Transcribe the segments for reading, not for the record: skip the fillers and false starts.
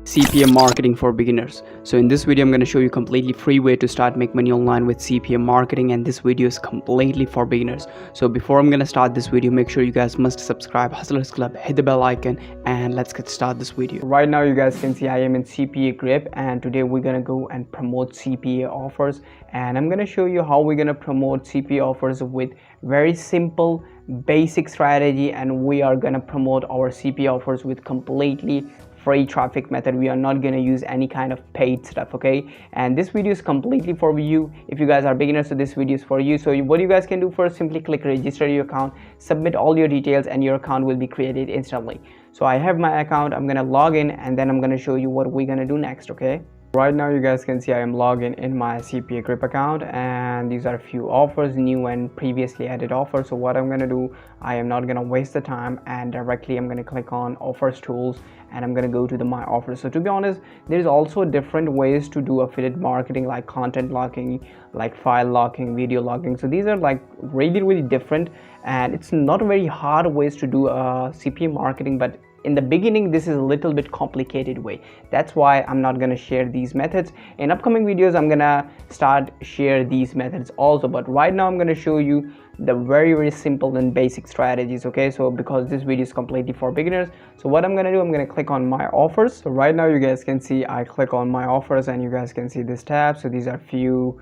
CPA marketing for beginners. So in this video I'm going to show you completely free way to start make money online with CPA marketing, and this video is completely for beginners. So before I'm going to start this video, make sure you guys must subscribe Hustlers Club, hit the bell icon, and let's get started this video. Right now you guys can see I am in Cpagrip, and today we're going to go and promote CPA offers, and I'm going to show you how we're going to promote CPA offers with very simple basic strategy, and we are going to promote our CPA offers with completely free traffic method. We are not going to use any kind of paid stuff, okay? And this video is completely for you. If you guys are beginners, so this video is for you. So what you guys can do first, simply click register your account, submit all your details, and your account will be created instantly. So I have my account, I'm gonna log in, and then I'm gonna show you what we're gonna do next, okay? Right now you guys can see I am logged in my Cpagrip account, and these are a few offers, new and previously added offers. So what I'm going to do, I am not going to waste the time, and directly I'm going to click on offers tools, and I'm going to go to the my offers. So to be honest, there's also different ways to do affiliate marketing, like content logging, like file logging, video logging. So these are like really different, and it's not very hard ways to do CPA marketing, but in the beginning this is a little bit complicated way. That's why I'm not gonna share these methods. In upcoming videos I'm gonna start share these methods also, but right now I'm gonna show you the very simple and basic strategies, okay? So because this video is completely for beginners, so what I'm gonna do, I'm gonna click on my offers. So right now you guys can see I click on my offers, and you guys can see this tab. So these are few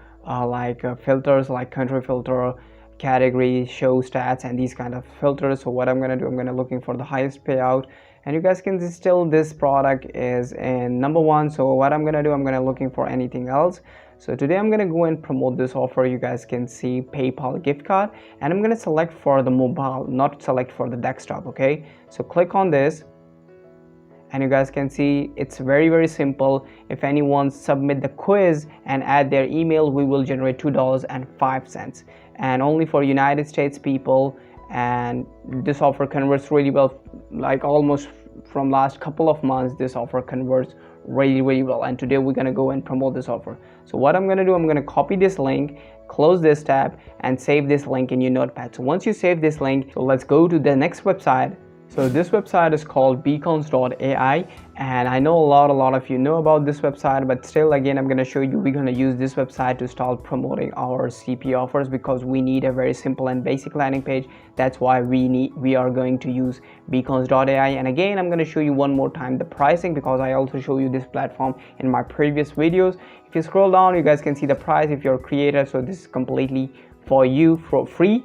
filters, like country filter, category, show stats, and these kind of filters. So what I'm gonna do, I'm gonna looking for the highest payout, and you guys can see still this product is in number one. So what I'm gonna do, I'm gonna looking for anything else. So today I'm gonna go and promote this offer. You guys can see PayPal gift card, and I'm gonna select for the mobile, not select for the desktop, okay? So click on this, and you guys can see it's very simple. If anyone submit the quiz and add their email, we will generate $2.05, and only for United States people. And this offer converts really well, like almost from last couple of months this offer converts really well, and today we're gonna go and promote this offer. So what I'm gonna do, I'm gonna copy this link, close this tab, and save this link in your notepad. So once you save this link, so let's go to the next website. So this website is called beacons.ai, and I know a lot of you know about this website, but still again I'm going to show you, we're going to use this website to start promoting our CPA offers, because we need a very simple and basic landing page. That's why we are going to use beacons.ai. And again I'm going to show you one more time the pricing, because I also show you this platform in my previous videos. If you scroll down, you guys can see the price if you're a creator. So this is completely for you, for free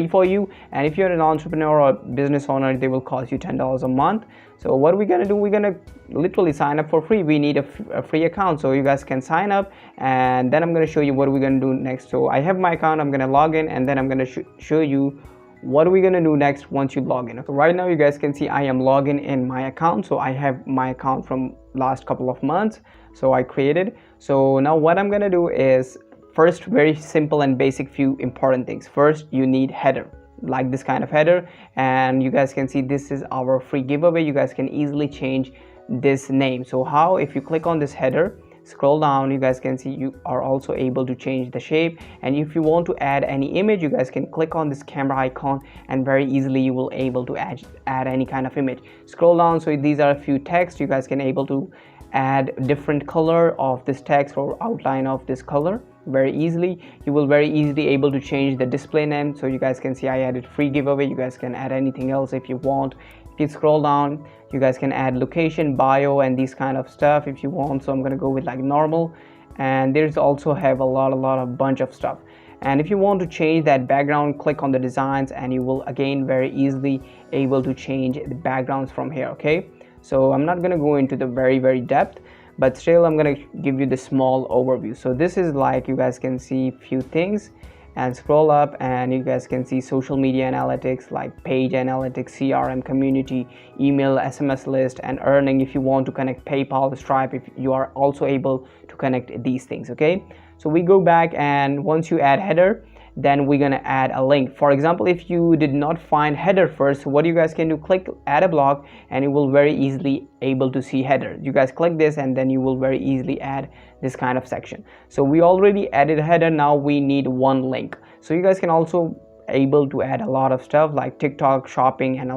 for you, and if you're an entrepreneur or business owner, they will cost you $10 a month. So what we're gonna do, we're gonna literally sign up for free. We need a free account, so you guys can sign up, and then I'm gonna show you what we're gonna do next. So I have my account, I'm gonna log in, and then I'm gonna show you what we're gonna do next once you log in. So right now you guys can see I am logged in my account. So I have my account from last couple of months, so I created. So now what I'm gonna do is, first, very simple and basic few important things. First, you need header, like this kind of header, and you guys can see this is our free giveaway. You guys can easily change this name. So how? If you click on this header, scroll down, you guys can see you are also able to change the shape, and if you want to add any image, you guys can click on this camera icon, and very easily you will able to add any kind of image. Scroll down, so these are a few text. You guys can able to add different color of this text or outline of this color very easily. You will very easily able to change the display name. So you guys can see I added free giveaway. You guys can add anything else if you want. If you scroll down, you guys can add location, bio, and these kind of stuff if you want. So I'm gonna go with like normal, and there's also have a lot of bunch of stuff. And if you want to change that background, click on the designs, and you will again very easily able to change the backgrounds from here, okay? So I'm not gonna go into the very depth, but still I'm gonna give you the small overview. So this is like, you guys can see few things, and scroll up, and you guys can see social media analytics, like page analytics, CRM, community, email, SMS list, and earning. If you want to connect PayPal, Stripe, if you are also able to connect these things, okay? So we go back, and once you add header, then we're gonna add a link. For example, if you did not find header first, what you guys can do, click add a block, and you will very easily able to see header. You guys click this, and then you will very easily add this kind of section. So we already added header, now we need one link. So you guys can also able to add a lot of stuff like TikTok, shopping, and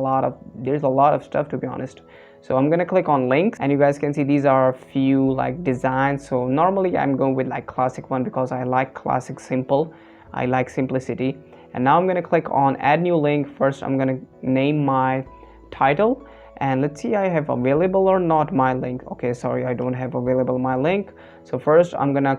there's a lot of stuff, to be honest. So I'm gonna click on links, and you guys can see these are a few like designs. So normally I'm going with like classic one because I like classic, simple. I like simplicity. And now I'm gonna click on add new link. First I'm gonna name my title, and let's see I have available or not my link. Okay, sorry, I don't have available my link. So first I'm gonna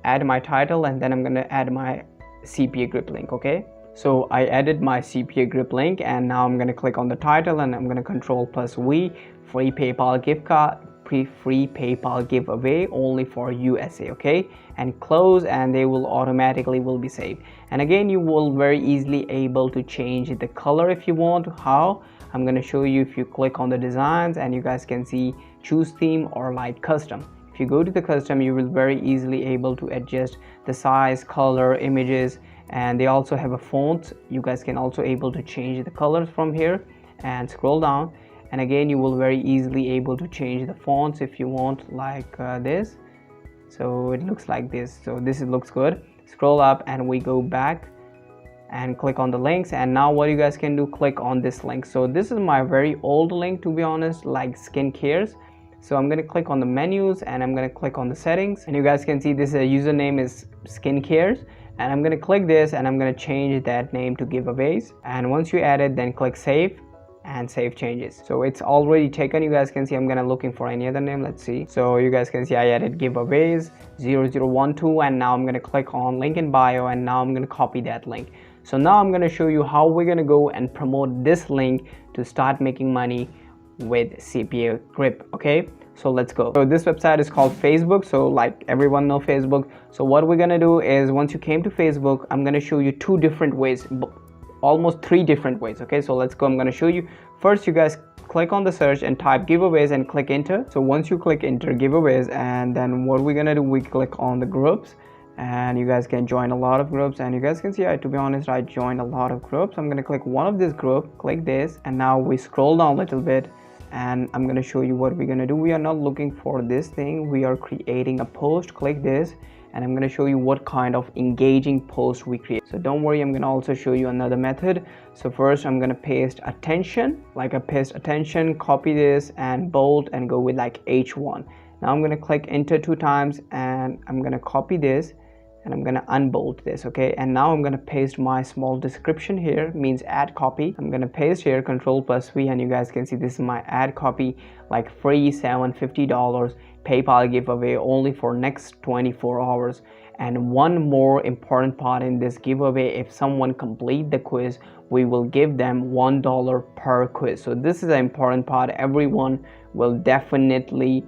add my title, and then I'm gonna add my Cpagrip link. Okay, so I added my Cpagrip link, and now I'm gonna click on the title, and I'm gonna Control+V, free PayPal gift card, free PayPal giveaway only for USA. Okay, and close, and they will automatically be saved. And again, you will very easily able to change the color if you want. How? I'm going to show you. If you click on the designs, and you guys can see choose theme or like custom. If you go to the custom, you will very easily able to adjust the size, color, images, and they also have a font. You guys can also able to change the colors from here, and scroll down, and again you will very easily able to change the fonts if you want, like this. So it looks like this. So this looks good. Scroll up, and we go back and click on the links. And now what you guys can do, click on this link. So this is my very old link, to be honest, like skincares. So I'm going to click on the menus, and I'm going to click on the settings, and you guys can see this username is skincares, and I'm going to click this, and I'm going to change that name to giveaways. And once you add it, then click save, and save changes. So it's already taken. You guys can see I'm gonna looking for any other name. Let's see. So you guys can see I added giveaways 0012, and now I'm gonna click on link in bio, and now I'm gonna copy that link. So now I'm gonna show you how we're gonna go and promote this link to start making money with Cpagrip. Okay, so let's go. So this website is called Facebook. So like everyone know Facebook. So what we're gonna do is, once you came to Facebook, I'm gonna show you two different ways, almost three different ways. Okay, so let's go. I'm going to show you. First, you guys click on the search and type giveaways and click enter. So once you click enter giveaways, and then what we're going to do, we click on the groups, and you guys can join a lot of groups. And you guys can see, to be honest, I joined a lot of groups. I'm going to click one of this group, click this, and now we scroll down a little bit, and I'm going to show you what we're going to do. We are not looking for this thing, we are creating a post. Click this, and I'm going to show you what kind of engaging post we create. So don't worry, I'm going to also show you another method. So first I'm going to paste attention, like I paste attention, copy this and bold, and go with like H1. Now I'm going to click enter 2 times, and I'm going to copy this, and I'm going to unbold this. Okay, and now I'm going to paste my small description here, means ad copy. I'm going to paste here Control+V, and you guys can see this is my ad copy, like free $750 PayPal giveaway only for next 24 hours. And one more important part in this giveaway, if someone complete the quiz, we will give them $1 per quiz. So this is an important part. Everyone will definitely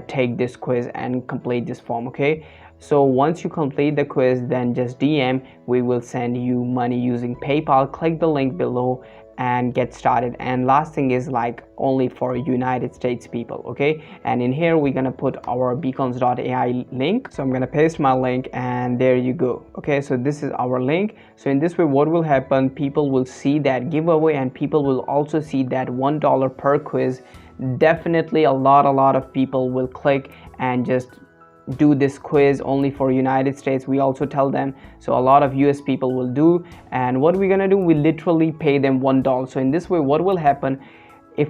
take this quiz and complete this form. Okay, so once you complete the quiz, then just DM, we will send you money using PayPal. Click the link below and get started. And last thing is like only for United States people. Okay, and in here we're gonna put our beacons.ai link. So I'm gonna paste my link, and there you go. Okay, so this is our link. So in this way, what will happen, people will see that giveaway, and people will also see that $1 per quiz. Definitely a lot of people will click and just do this quiz only for United States. We also tell them, so a lot of US people will do. And what we're gonna do, we literally pay them $1. So in this way, what will happen, if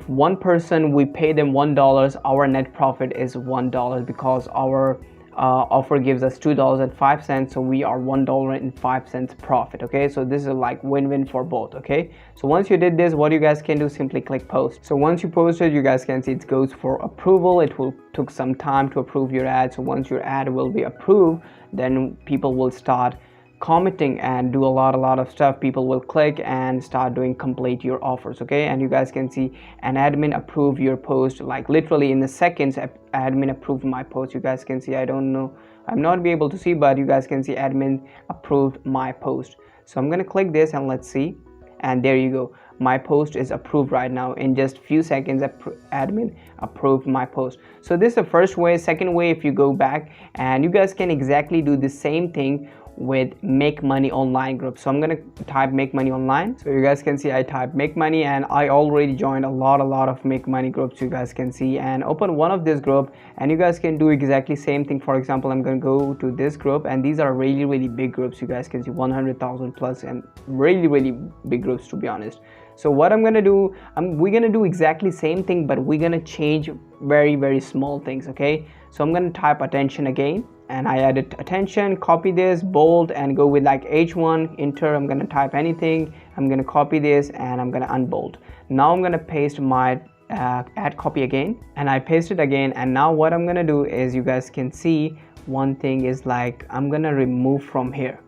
one person we pay them $1, our net profit is $1, because our offer gives us $2.05, so we are $1.05 profit. Okay, so this is like win-win for both. Okay, so once you did this, what you guys can do, simply click post. So once you post it, you guys can see it goes for approval. It will took some time to approve your ad. So once your ad will be approved, then people will start commenting and do a lot of stuff. People will click and start doing complete your offers. Okay, and you guys can see an admin approve your post, like literally in the seconds admin approved my post. You guys can see, I don't know, I'm not be able to see, but you guys can see admin approved my post. So I'm gonna click this, and let's see, and there you go, my post is approved right now. In just few seconds, admin approved my post. So this is the first way. Second way, if you go back, and you guys can exactly do the same thing with make money online group. So I'm gonna type make money online. So you guys can see I type make money, and I already joined a lot of make money groups. You guys can see, and open one of this group, and you guys can do exactly same thing. For example, I'm gonna go to this group, and these are really big groups. You guys can see 100,000 plus, and really big groups, to be honest. So what I'm gonna do, we're gonna do exactly same thing, but we're gonna change very small things. Okay, so I'm gonna type attention again, and I added attention, copy this, bold, and go with like H1, enter. I'm gonna type anything, I'm gonna copy this, and I'm gonna unbold. Now I'm gonna paste my add copy again, and I paste it again. And now what I'm gonna do is, you guys can see one thing is like, I'm gonna remove from here,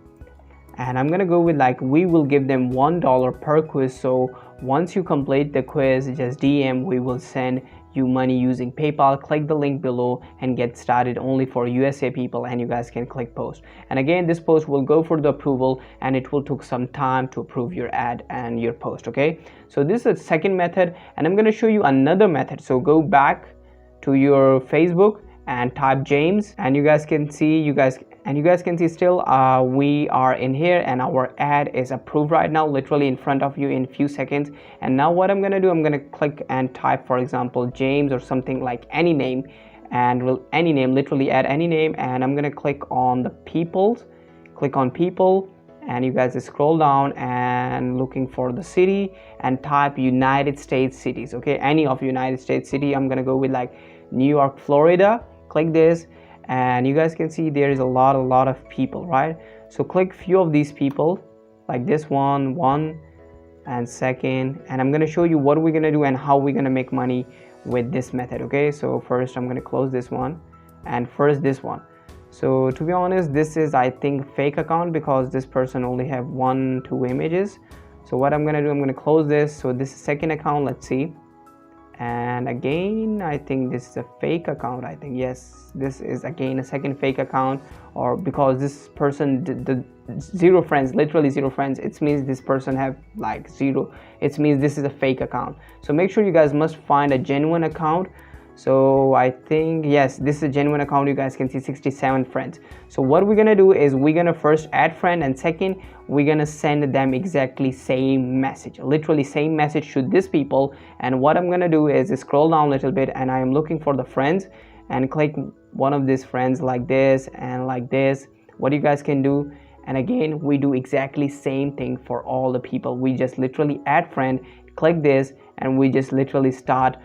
and I'm gonna go with like, we will give them $1 per quiz. So once you complete the quiz, just DM, we will send you money using PayPal. Click the link below and get started, only for USA people, and you guys can click post. And again, this post will go for the approval, and it will take some time to approve your ad and your post. Okay, so this is the second method, and I'm going to show you another method. So go back to your Facebook and type James, and you guys can see still we are in here, and our ad is approved right now, literally in front of you in few seconds. And now what I'm gonna do, I'm gonna click and type, for example, James or something, like any name, and any name, literally add any name. And I'm gonna click on the peoples, click on people, and you guys scroll down and looking for the city, and type United States cities. Okay, any of United States city. I'm gonna go with like New York, Florida. Click this, and you guys can see there is a lot of people, right? So click few of these people, like this one and second, and I'm gonna show you what we're gonna do and how we're gonna make money with this method. Okay, so first I'm gonna close this one, and first this one. So to be honest, this is, I think, fake account, because this person only have 1-2 images. So what I'm gonna do, I'm gonna close this. So this is second account, let's see. And again, I think this is a fake account. I think, yes, this is again a second fake account, or because this person the 0 friends, literally 0 friends, it means this person have like 0. It means this is a fake account. So make sure you guys must find a genuine account. So I think, yes, this is a genuine account. You guys can see 67 friends. So what we're gonna do is, we're gonna first add friend, and second, we're gonna send them exactly same message, literally same message to these people. And what I'm gonna do is scroll down a little bit, and I am looking for the friends, and click one of these friends like this and like this. What you guys can do, and again, we do exactly same thing for all the people. We just literally add friend, click this, and we just literally start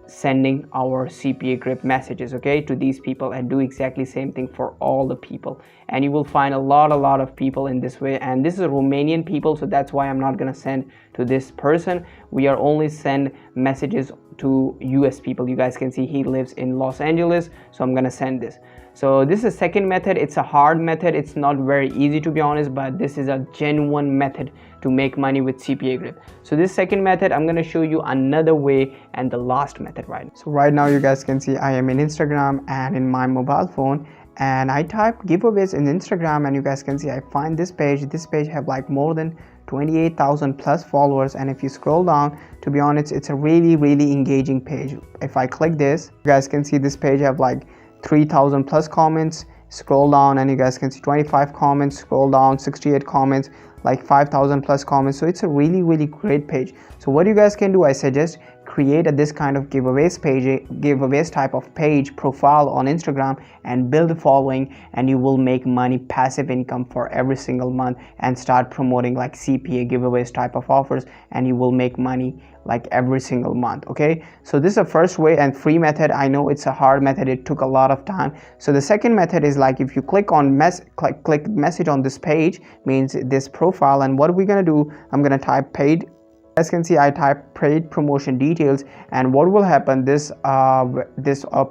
sending our Cpagrip messages, okay, to these people, and do exactly same thing for all the people. And you will find a lot of people in this way. And this is Romanian people, so that's why I'm not gonna send to this person. We are only send messages to US people. You guys can see he lives in Los Angeles, so I'm gonna send this. So this is second method. It's a hard method, it's not very easy, to be honest, but this is a genuine method to make money with Cpagrip. So this second method, I'm gonna show you another way, and the last method, right? So right now you guys can see I am in Instagram and in my mobile phone, and I type giveaways in Instagram, and you guys can see I find this page. This page have like more than 28,000 plus followers, and if you scroll down, to be honest, it's a really engaging page. If I click this, you guys can see this page have like 3,000 plus comments. Scroll down, and you guys can see 25 comments. Scroll down, 68 comments, like 5,000 plus comments. So it's a really great page. So what you guys can do, I suggest create this kind of giveaways type of page profile on Instagram, and build a following, and you will make money, passive income for every single month, and start promoting like CPA giveaways type of offers, and you will make money like every single month. Okay, so this is the first way and free method. I know it's a hard method, it took a lot of time. So the second method is like, if you click on click message on this page, means this profile, and what we're gonna do, I'm gonna type paid. As you can see, I type paid promotion details, and what will happen, this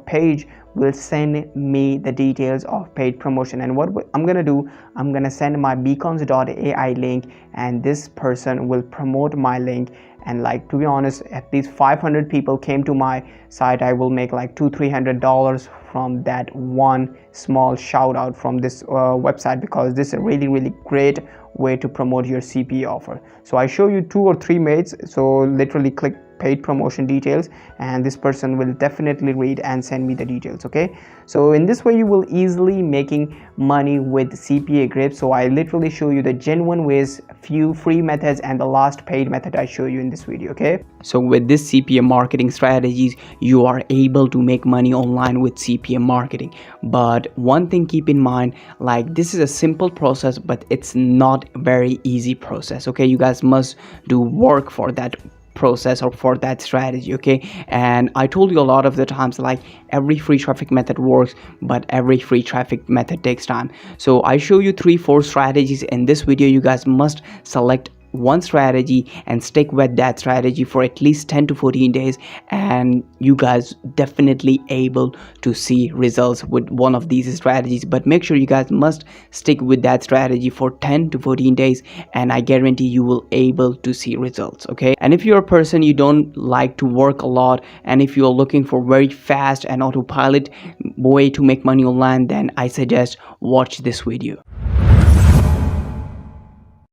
page will send me the details of paid promotion. And what I'm gonna do, I'm gonna send my beacons.ai link, and this person will promote my link. And like, to be honest, at least 500 people came to my site, I will make like $200-300 from that one small shout out from this website, because this is a really great way to promote your CPA offer. So I show you 2 or 3 mates. So literally click paid promotion details, and this person will definitely read and send me the details. Okay, so in this way you will easily making money with Cpagrip. So I literally show you the genuine ways, few free methods, and the last paid method I show you in this video. Okay, so with this CPA marketing strategies, you are able to make money online with CPA marketing. But one thing keep in mind, like this is a simple process, but it's not very easy process. Okay, you guys must do work for that process or for that strategy. Okay, and I told you a lot of the times, like every free traffic method works, but every free traffic method takes time. So I show you 3-4 strategies in this video. You guys must select one strategy and stick with that strategy for at least 10 to 14 days, and you guys definitely able to see results with one of these strategies. But make sure you guys must stick with that strategy for 10 to 14 days, and I guarantee you will able to see results. Okay, and if you're a person you don't like to work a lot, and if you're looking for very fast and autopilot way to make money online, then I suggest watch this video.